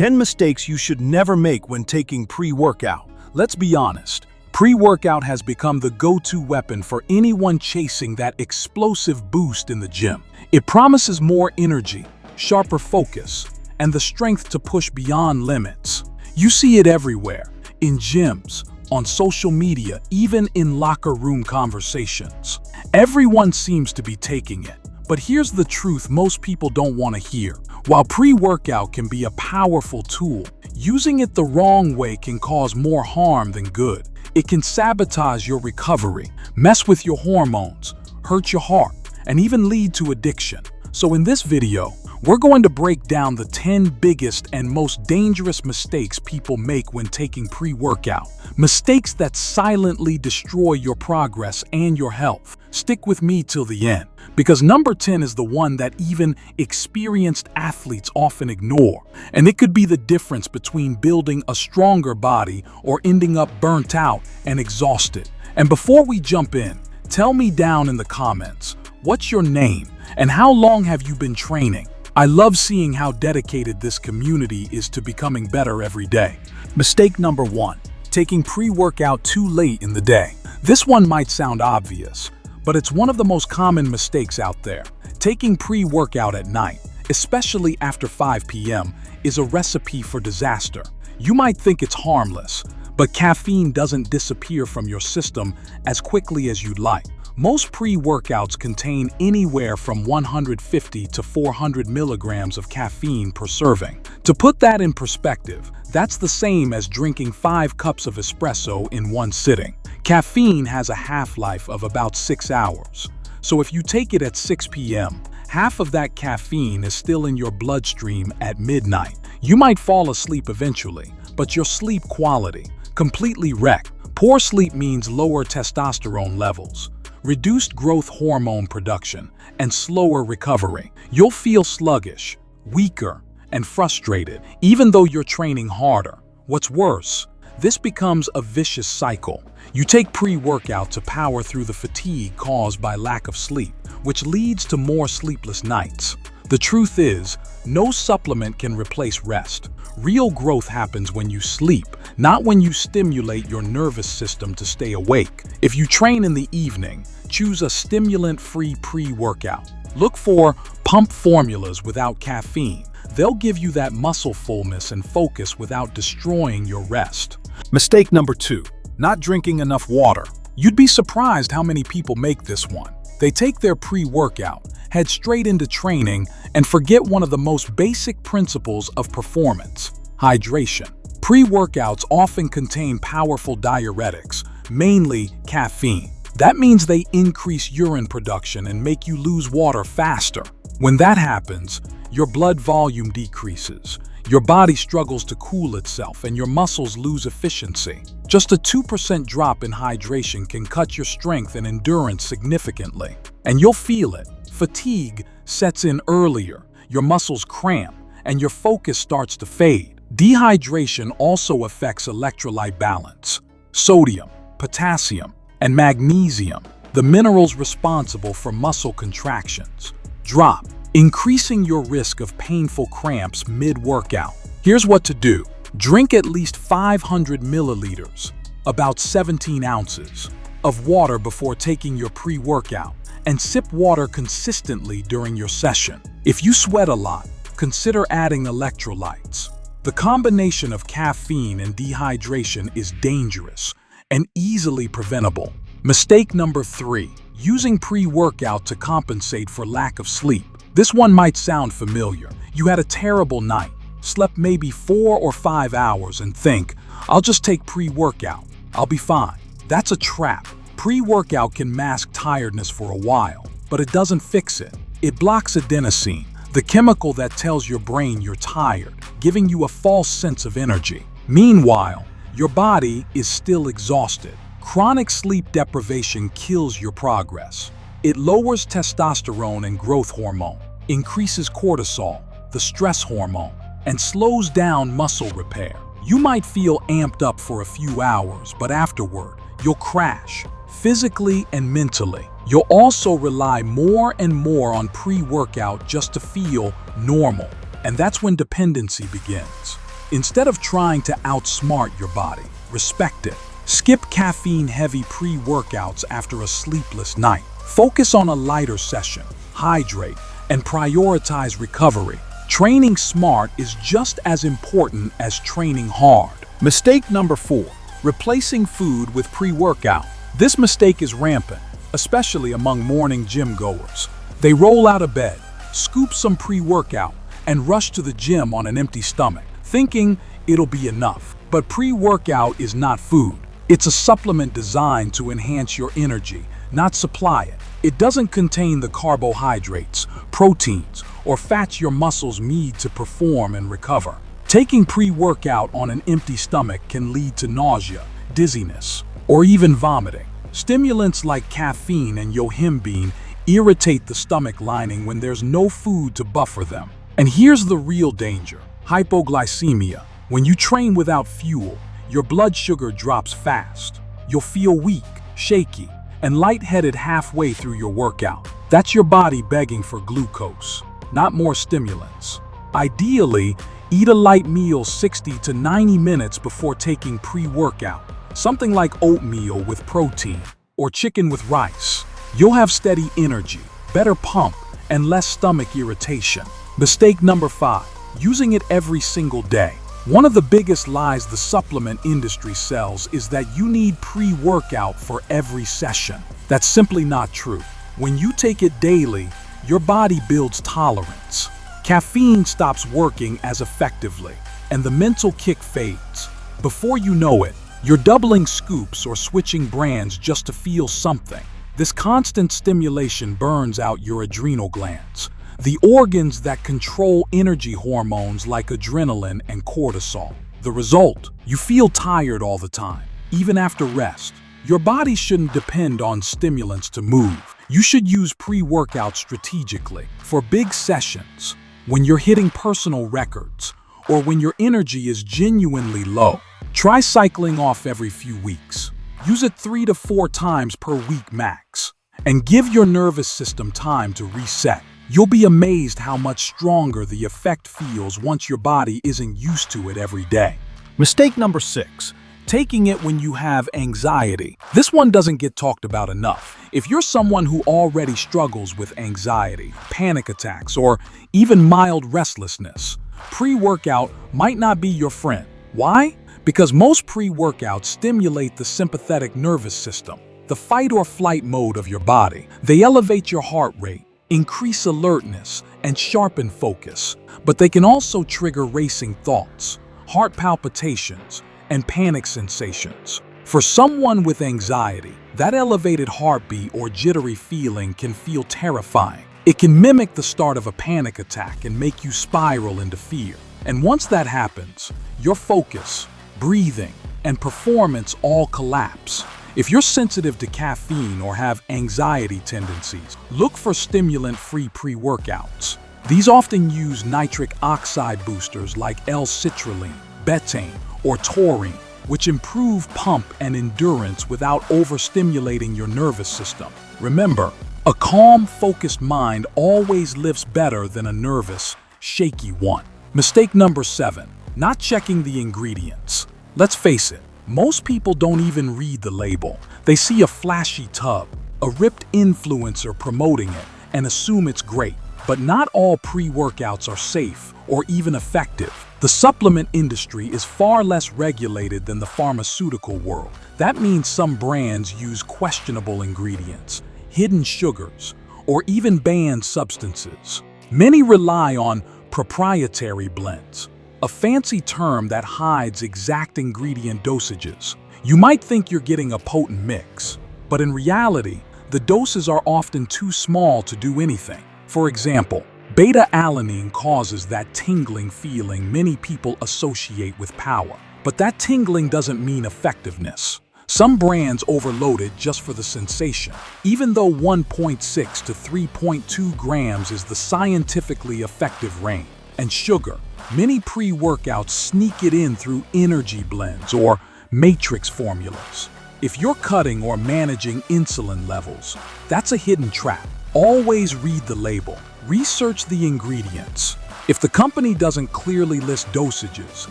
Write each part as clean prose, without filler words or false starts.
10 mistakes you should never make when taking pre-workout. Let's be honest. Pre-workout has become the go-to weapon for anyone chasing that explosive boost in the gym. It promises more energy, sharper focus, and the strength to push beyond limits. You see it everywhere, in gyms, on social media, even in locker room conversations. Everyone seems to be taking it. But here's the truth most people don't want to hear. While pre-workout can be a powerful tool, using it the wrong way can cause more harm than good. It can sabotage your recovery, mess with your hormones, hurt your heart, and even lead to addiction. So in this video, we're going to break down the 10 biggest and most dangerous mistakes people make when taking pre-workout. Mistakes that silently destroy your progress and your health. Stick with me till the end, because number 10 is the one that even experienced athletes often ignore. And it could be the difference between building a stronger body or ending up burnt out and exhausted. And before we jump in, tell me down in the comments, what's your name and how long have you been training? I love seeing how dedicated this community is to becoming better every day. Mistake number 1, taking pre-workout too late in the day. This one might sound obvious, but it's one of the most common mistakes out there. Taking pre-workout at night, especially after 5 p.m., is a recipe for disaster. You might think it's harmless, but caffeine doesn't disappear from your system as quickly as you'd like. Most pre-workouts contain anywhere from 150 to 400 milligrams of caffeine per serving. To put that in perspective, that's the same as drinking 5 cups of espresso in one sitting. Caffeine has a half-life of about 6 hours. So if you take it at 6 p.m., half of that caffeine is still in your bloodstream at midnight. You might fall asleep eventually, but your sleep quality completely wrecked. Poor sleep means lower testosterone levels, reduced growth hormone production, and slower recovery. You'll feel sluggish, weaker, and frustrated, even though you're training harder. What's worse, this becomes a vicious cycle. You take pre-workout to power through the fatigue caused by lack of sleep, which leads to more sleepless nights. The truth is, no supplement can replace rest. Real growth happens when you sleep, not when you stimulate your nervous system to stay awake. If you train in the evening, choose a stimulant-free pre-workout. Look for pump formulas without caffeine. They'll give you that muscle fullness and focus without destroying your rest. Mistake number 2, not drinking enough water. You'd be surprised how many people make this one. They take their pre-workout, head straight into training, and forget one of the most basic principles of performance: hydration. Pre-workouts often contain powerful diuretics, mainly caffeine. That means they increase urine production and make you lose water faster. When that happens, your blood volume decreases, your body struggles to cool itself, and your muscles lose efficiency. Just a 2% drop in hydration can cut your strength and endurance significantly. And you'll feel it. Fatigue sets in earlier, your muscles cramp, and your focus starts to fade. Dehydration also affects electrolyte balance. Sodium, potassium, and magnesium, the minerals responsible for muscle contractions, drop, increasing your risk of painful cramps mid-workout. Here's what to do. Drink at least 500 milliliters, about 17 ounces, of water before taking your pre-workout, and sip water consistently during your session. If you sweat a lot, consider adding electrolytes. The combination of caffeine and dehydration is dangerous and easily preventable. Mistake number 3, using pre-workout to compensate for lack of sleep. This one might sound familiar. You had a terrible night, slept maybe 4 or 5 hours, and think, I'll just take pre-workout, I'll be fine. That's a trap. Pre-workout can mask tiredness for a while, but it doesn't fix it. It blocks adenosine, the chemical that tells your brain you're tired, giving you a false sense of energy. Meanwhile, your body is still exhausted. Chronic sleep deprivation kills your progress. It lowers testosterone and growth hormone, increases cortisol, the stress hormone, and slows down muscle repair. You might feel amped up for a few hours, but afterward, you'll crash, physically and mentally. You'll also rely more and more on pre-workout just to feel normal, and that's when dependency begins. Instead of trying to outsmart your body, respect it. Skip caffeine-heavy pre-workouts after a sleepless night. Focus on a lighter session, hydrate, and prioritize recovery. Training smart is just as important as training hard. Mistake number 4, replacing food with pre-workout. This mistake is rampant, especially among morning gym goers. They roll out of bed, scoop some pre-workout, and rush to the gym on an empty stomach, thinking it'll be enough. But pre-workout is not food. It's a supplement designed to enhance your energy, not supply it. It doesn't contain the carbohydrates, proteins, or fats your muscles need to perform and recover. Taking pre-workout on an empty stomach can lead to nausea, dizziness, or even vomiting. Stimulants like caffeine and yohimbine irritate the stomach lining when there's no food to buffer them. And here's the real danger: hypoglycemia. When you train without fuel, your blood sugar drops fast. You'll feel weak, shaky, and lightheaded halfway through your workout. That's your body begging for glucose, not more stimulants. Ideally, eat a light meal 60 to 90 minutes before taking pre-workout. Something like oatmeal with protein or chicken with rice. You'll have steady energy, better pump, and less stomach irritation. Mistake number 5, using it every single day. One of the biggest lies the supplement industry sells is that you need pre-workout for every session. That's simply not true. When you take it daily, your body builds tolerance. Caffeine stops working as effectively, and the mental kick fades. Before you know it, you're doubling scoops or switching brands just to feel something. This constant stimulation burns out your adrenal glands, the organs that control energy hormones like adrenaline and cortisol. The result? You feel tired all the time, even after rest. Your body shouldn't depend on stimulants to move. You should use pre-workout strategically for big sessions, when you're hitting personal records, or when your energy is genuinely low. Try cycling off every few weeks. Use it 3 to 4 times per week max, and give your nervous system time to reset. You'll be amazed how much stronger the effect feels once your body isn't used to it every day. Mistake number 6, taking it when you have anxiety. This one doesn't get talked about enough. If you're someone who already struggles with anxiety, panic attacks, or even mild restlessness, pre-workout might not be your friend. Why? Because most pre-workouts stimulate the sympathetic nervous system, the fight or flight mode of your body. They elevate your heart rate, increase alertness, and sharpen focus. But they can also trigger racing thoughts, heart palpitations, and panic sensations. For someone with anxiety, that elevated heartbeat or jittery feeling can feel terrifying. It can mimic the start of a panic attack and make you spiral into fear. And once that happens, your focus, breathing, and performance all collapse. If you're sensitive to caffeine or have anxiety tendencies, look for stimulant-free pre-workouts. These often use nitric oxide boosters like L-citrulline, betaine, or taurine, which improve pump and endurance without overstimulating your nervous system. Remember, a calm, focused mind always lifts better than a nervous, shaky one. Mistake number 7, not checking the ingredients. Let's face it, most people don't even read the label. They see a flashy tub, a ripped influencer promoting it, and assume it's great. But not all pre-workouts are safe or even effective. The supplement industry is far less regulated than the pharmaceutical world. That means some brands use questionable ingredients, hidden sugars, or even banned substances. Many rely on proprietary blends, a fancy term that hides exact ingredient dosages. You might think you're getting a potent mix, but in reality, the doses are often too small to do anything. For example, beta-alanine causes that tingling feeling many people associate with power. But that tingling doesn't mean effectiveness. Some brands overload it just for the sensation. Even though 1.6 to 3.2 grams is the scientifically effective range. And sugar, many pre-workouts sneak it in through energy blends or matrix formulas. If you're cutting or managing insulin levels, that's a hidden trap. Always read the label, research the ingredients, If the company doesn't clearly list dosages,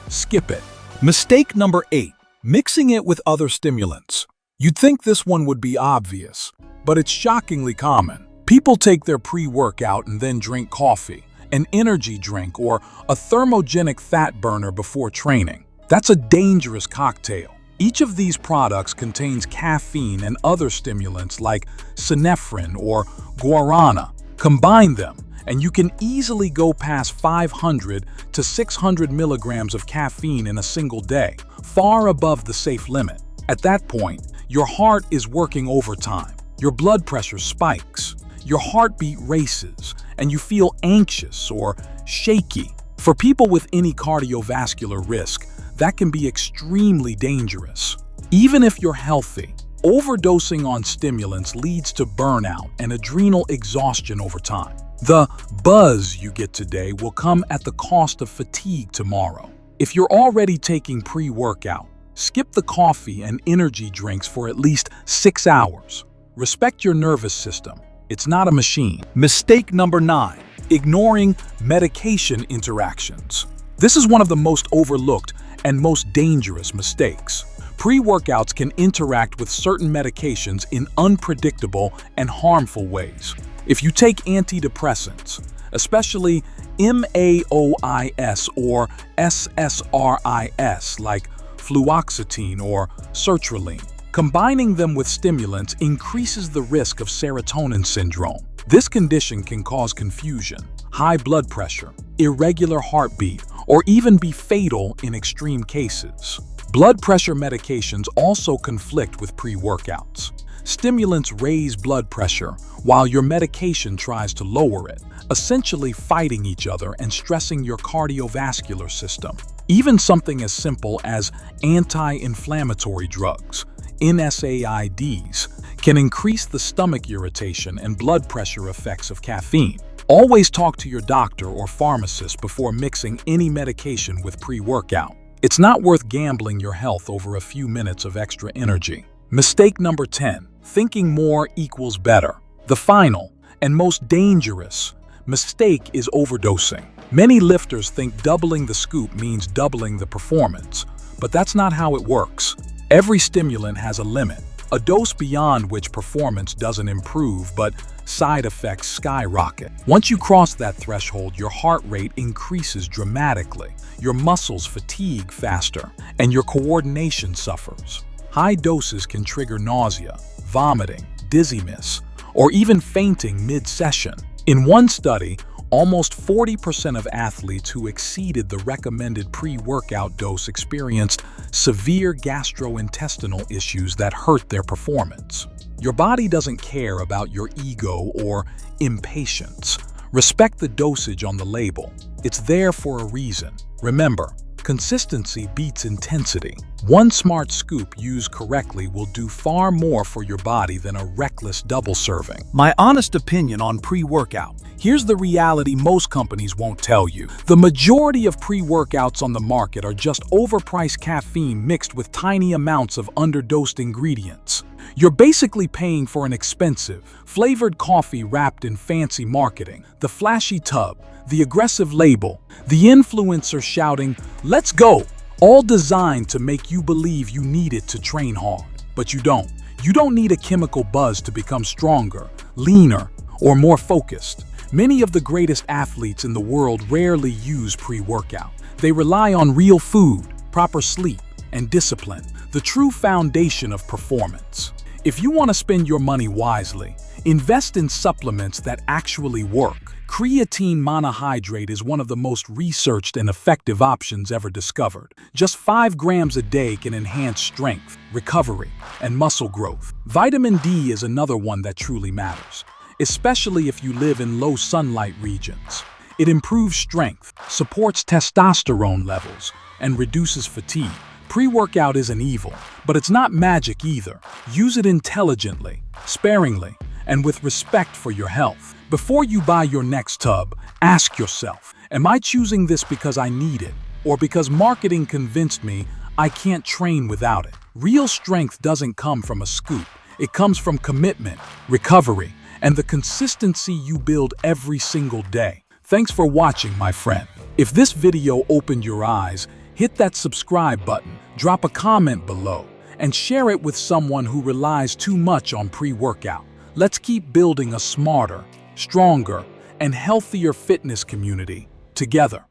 skip it. Mistake number 8. Mixing it with other stimulants. You'd think this one would be obvious, but it's shockingly common. People take their pre-workout and then drink coffee, an energy drink, or a thermogenic fat burner before training. That's a dangerous cocktail. Each of these products contains caffeine and other stimulants like synephrine or guarana. Combine them, and you can easily go past 500 to 600 milligrams of caffeine in a single day, far above the safe limit. At that point, your heart is working overtime, your blood pressure spikes, your heartbeat races, and you feel anxious or shaky. For people with any cardiovascular risk, that can be extremely dangerous. Even if you're healthy, overdosing on stimulants leads to burnout and adrenal exhaustion over time. The buzz you get today will come at the cost of fatigue tomorrow. If you're already taking pre-workout, skip the coffee and energy drinks for at least 6 hours. Respect your nervous system. It's not a machine. Mistake number 9. Ignoring medication interactions. This is one of the most overlooked and most dangerous mistakes. Pre-workouts can interact with certain medications in unpredictable and harmful ways. If you take antidepressants, especially MAOIs or SSRIs like fluoxetine or sertraline, combining them with stimulants increases the risk of serotonin syndrome. This condition can cause confusion, high blood pressure, irregular heartbeat, or even be fatal in extreme cases. Blood pressure medications also conflict with pre-workouts. Stimulants raise blood pressure while your medication tries to lower it, essentially fighting each other and stressing your cardiovascular system. Even something as simple as anti-inflammatory drugs, NSAIDs, can increase the stomach irritation and blood pressure effects of caffeine. Always talk to your doctor or pharmacist before mixing any medication with pre-workout. It's not worth gambling your health over a few minutes of extra energy. Mistake number 10. Thinking more equals better. The final and most dangerous mistake is overdosing. Many lifters think doubling the scoop means doubling the performance, but that's not how it works. Every stimulant has a limit, a dose beyond which performance doesn't improve, but side effects skyrocket. Once you cross that threshold, your heart rate increases dramatically, your muscles fatigue faster, and your coordination suffers. High doses can trigger nausea, vomiting, dizziness, or even fainting mid-session. In one study, almost 40% of athletes who exceeded the recommended pre-workout dose experienced severe gastrointestinal issues that hurt their performance. Your body doesn't care about your ego or impatience. Respect the dosage on the label. It's there for a reason. Remember, consistency beats intensity. One smart scoop used correctly will do far more for your body than a reckless double serving. My honest opinion on pre-workout. Here's the reality most companies won't tell you. The majority of pre-workouts on the market are just overpriced caffeine mixed with tiny amounts of underdosed ingredients. You're basically paying for an expensive, flavored coffee wrapped in fancy marketing, the flashy tub, the aggressive label, the influencer shouting, "Let's go!" all designed to make you believe you need it to train hard. But you don't. You don't need a chemical buzz to become stronger, leaner, or more focused. Many of the greatest athletes in the world rarely use pre-workout. They rely on real food, proper sleep, and discipline, the true foundation of performance. If you want to spend your money wisely, invest in supplements that actually work. Creatine monohydrate is one of the most researched and effective options ever discovered. Just 5 grams a day can enhance strength, recovery, and muscle growth. Vitamin D is another one that truly matters, especially if you live in low sunlight regions. It improves strength, supports testosterone levels, and reduces fatigue. Pre-workout isn't evil, but it's not magic either. Use it intelligently, sparingly, and with respect for your health. Before you buy your next tub, ask yourself, am I choosing this because I need it, or because marketing convinced me I can't train without it? Real strength doesn't come from a scoop. It comes from commitment, recovery, and the consistency you build every single day. Thanks for watching, my friend. If this video opened your eyes, hit that subscribe button, drop a comment below, and share it with someone who relies too much on pre-workout. Let's keep building a smarter, stronger, and healthier fitness community together.